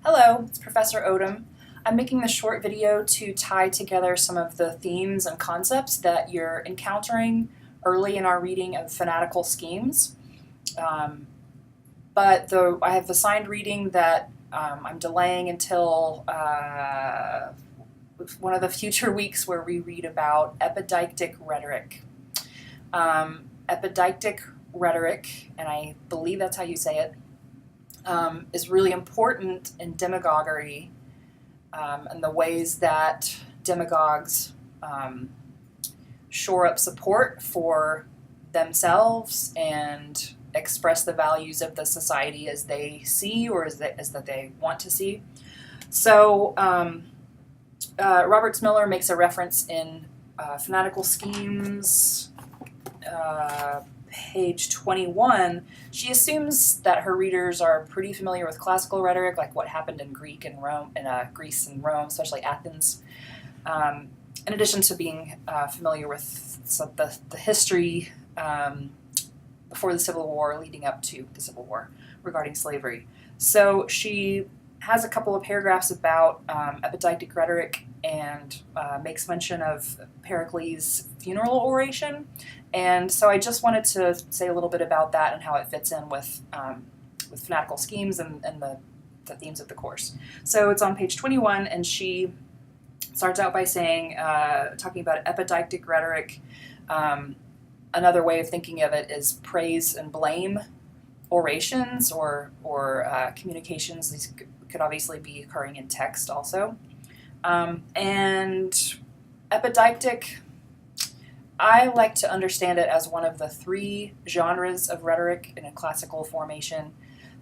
Hello, it's Professor Odom. I'm making this short video to tie together some of the themes and concepts that you're encountering early in our reading of fanatical schemes. But I have assigned reading that I'm delaying until one of the future weeks where we read about Epideictic rhetoric. Epideictic rhetoric, and I believe that's how you say it, is really important in demagoguery and the ways that demagogues shore up support for themselves and express the values of the society as they see or as that they want to see. So Robert Miller makes a reference in Fanatical Schemes, page 21. She assumes that her readers are pretty familiar with classical rhetoric, like what happened in Greece and Rome, especially Athens. In addition to being familiar with the history before the Civil War, leading up to the Civil War, regarding slavery. So she has a couple of paragraphs about Epideictic rhetoric and makes mention of Pericles' funeral oration. And so I just wanted to say a little bit about that and how it fits in with fanatical schemes and the themes of the course. So it's on page 21, and she starts out by saying, talking about Epideictic rhetoric. Another way of thinking of it is praise and blame orations or communications. These could obviously be occurring in text also. And Epideictic, I like to understand it as one of the three genres of rhetoric in a classical formation.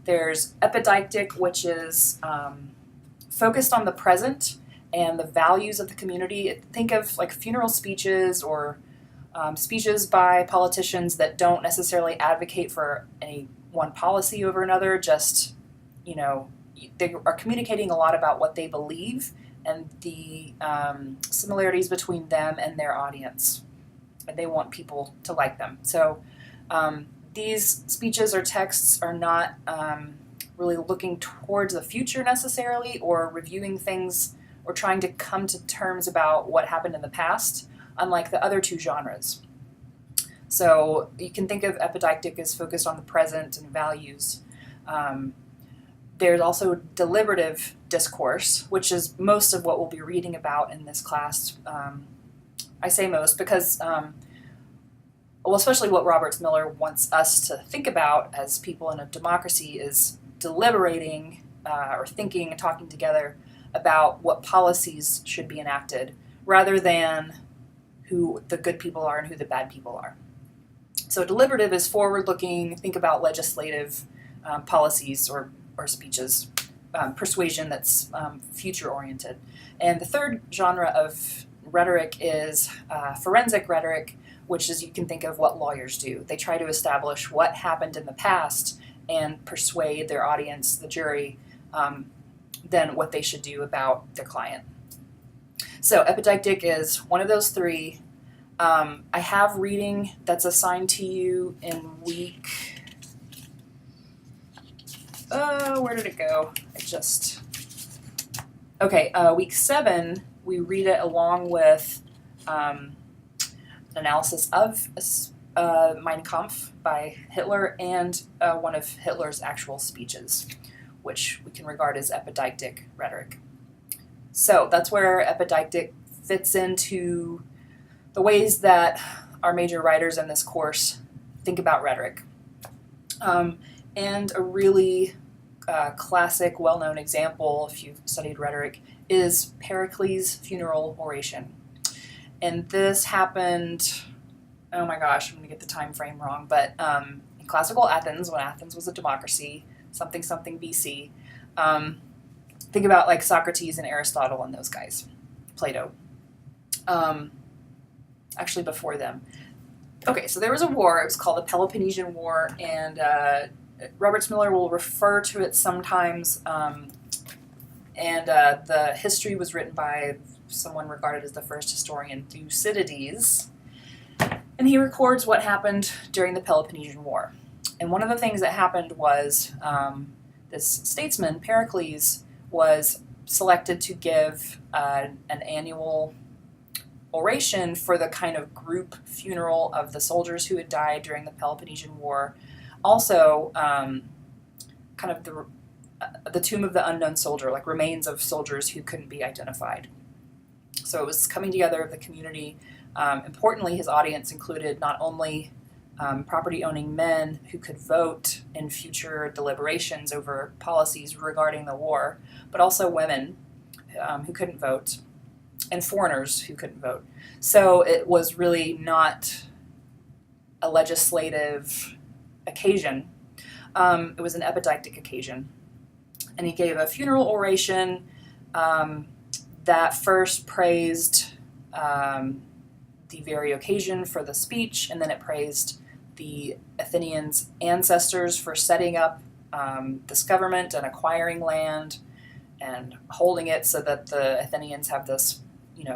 There's Epideictic, which is focused on the present and the values of the community. Think of like funeral speeches or speeches by politicians that don't necessarily advocate for any one policy over another, just, they are communicating a lot about what they believe and the similarities between them and their audience. And they want people to like them. So these speeches or texts are not really looking towards the future necessarily, or reviewing things or trying to come to terms about what happened in the past, unlike the other two genres. So you can think of Epideictic as focused on the present and values. There's also deliberative discourse, which is most of what we'll be reading about in this class. I say most because, especially what Robert Miller wants us to think about as people in a democracy is deliberating or thinking and talking together about what policies should be enacted, rather than who the good people are and who the bad people are. So deliberative is forward-looking, think about legislative policies or speeches, persuasion that's future-oriented. And the third genre of rhetoric is forensic rhetoric, which is, you can think of what lawyers do. They try to establish what happened in the past and persuade their audience, the jury, then what they should do about their client. So Epideictic is one of those three. I have reading that's assigned to you in week... where did it go? Week 7, we read it along with an analysis of Mein Kampf by Hitler and one of Hitler's actual speeches, which we can regard as Epideictic rhetoric. So that's where Epideictic fits into the ways that our major writers in this course think about rhetoric. And a really classic, well-known example, if you've studied rhetoric, is Pericles' funeral oration. And this happened, oh my gosh, I'm going to get the time frame wrong, but in classical Athens, when Athens was a democracy, something BC. Think about like Socrates and Aristotle and those guys, Plato. Actually before them. Okay, so there was a war, it was called the Peloponnesian War, and Robert Miller will refer to it sometimes, and the history was written by someone regarded as the first historian, Thucydides, and he records what happened during the Peloponnesian War. And one of the things that happened was this statesman, Pericles, was selected to give an annual oration for the kind of group funeral of the soldiers who had died during the Peloponnesian War. Also, kind of the tomb of the unknown soldier, like remains of soldiers who couldn't be identified. So it was coming together of the community. Importantly, his audience included not only property-owning men who could vote in future deliberations over policies regarding the war, but also women who couldn't vote, and foreigners who couldn't vote. So it was really not a legislative occasion. It was an epideictic occasion. And he gave a funeral oration that first praised the very occasion for the speech, and then it praised the Athenians' ancestors for setting up this government and acquiring land and holding it so that the Athenians have this,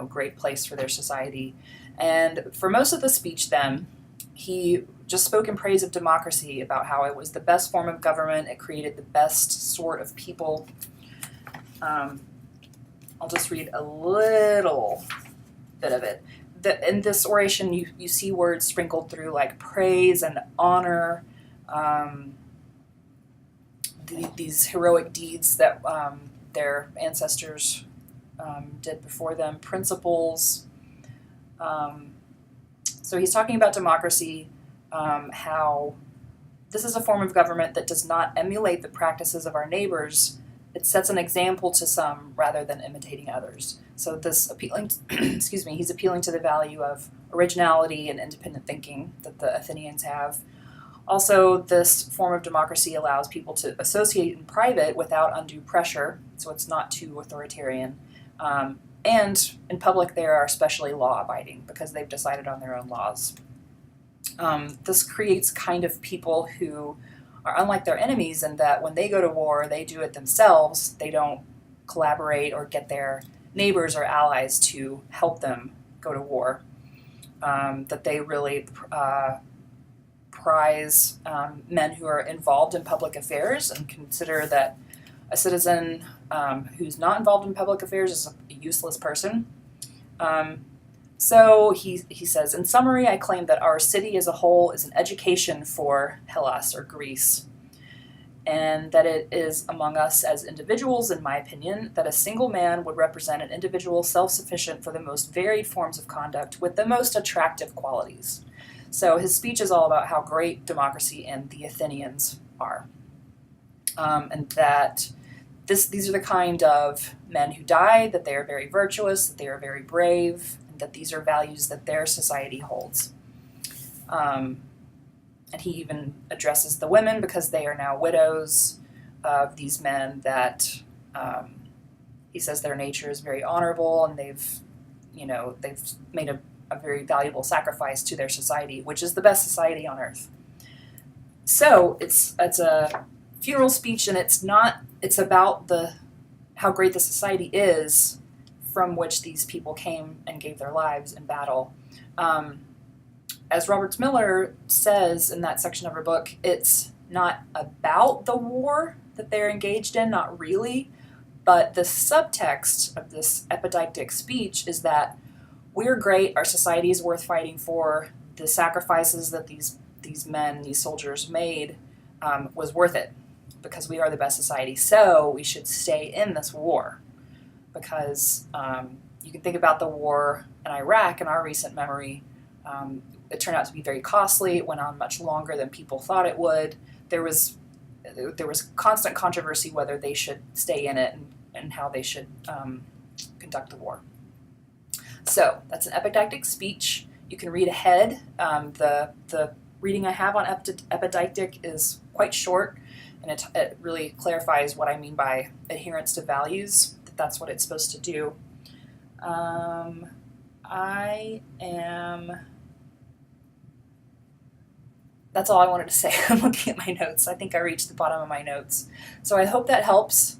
great place for their society. And for most of the speech then, he just spoke in praise of democracy, about how it was the best form of government, it created the best sort of people. I'll just read a little bit of it. In this oration, you see words sprinkled through like praise and honor, these heroic deeds that their ancestors did before them, principles. So he's talking about democracy, how this is a form of government that does not emulate the practices of our neighbors. It sets an example to some rather than imitating others. So this he's appealing to the value of originality and independent thinking that the Athenians have. Also, this form of democracy allows people to associate in private without undue pressure, so it's not too authoritarian. And in public, they are especially law-abiding because they've decided on their own laws. This creates kind of people who are unlike their enemies in that when they go to war, they do it themselves. They don't collaborate or get their neighbors or allies to help them go to war. That they really prize men who are involved in public affairs and consider that a citizen who's not involved in public affairs is a useless person. So he says, in summary, I claim that our city as a whole is an education for Hellas or Greece, and that it is among us as individuals, in my opinion, that a single man would represent an individual self-sufficient for the most varied forms of conduct with the most attractive qualities. So his speech is all about how great democracy and the Athenians are, and that these are the kind of men who die, that they are very virtuous, that they are very brave, and that these are values that their society holds. And he even addresses the women because they are now widows of these men that he says their nature is very honorable and they've made a very valuable sacrifice to their society, which is the best society on earth. So it's a funeral speech, and it's about how great the society is from which these people came and gave their lives in battle. As Robert Miller says in that section of her book, it's not about the war that they're engaged in, not really, but the subtext of this epideictic speech is that we're great, our society is worth fighting for, the sacrifices that these men, these soldiers made was worth it because we are the best society, so we should stay in this war. Because you can think about the war in Iraq in our recent memory. It turned out to be very costly. It went on much longer than people thought it would. There was constant controversy whether they should stay in it and how they should conduct the war. So that's an epideictic speech. You can read ahead. The reading I have on epideictic is quite short, and it really clarifies what I mean by adherence to values. That's what it's supposed to do. That's all I wanted to say. I'm looking at my notes. I think I reached the bottom of my notes. So I hope that helps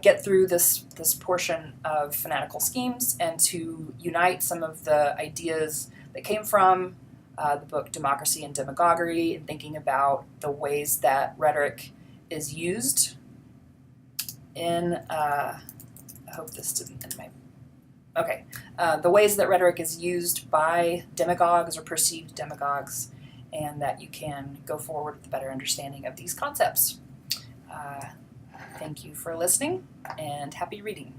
get through this portion of fanatical schemes and to unite some of the ideas that came from the book Democracy and Demagoguery, and thinking about the ways that rhetoric is used in, I hope this didn't end my, okay, the ways that rhetoric is used by demagogues or perceived demagogues, and that you can go forward with a better understanding of these concepts. Thank you for listening, and happy reading.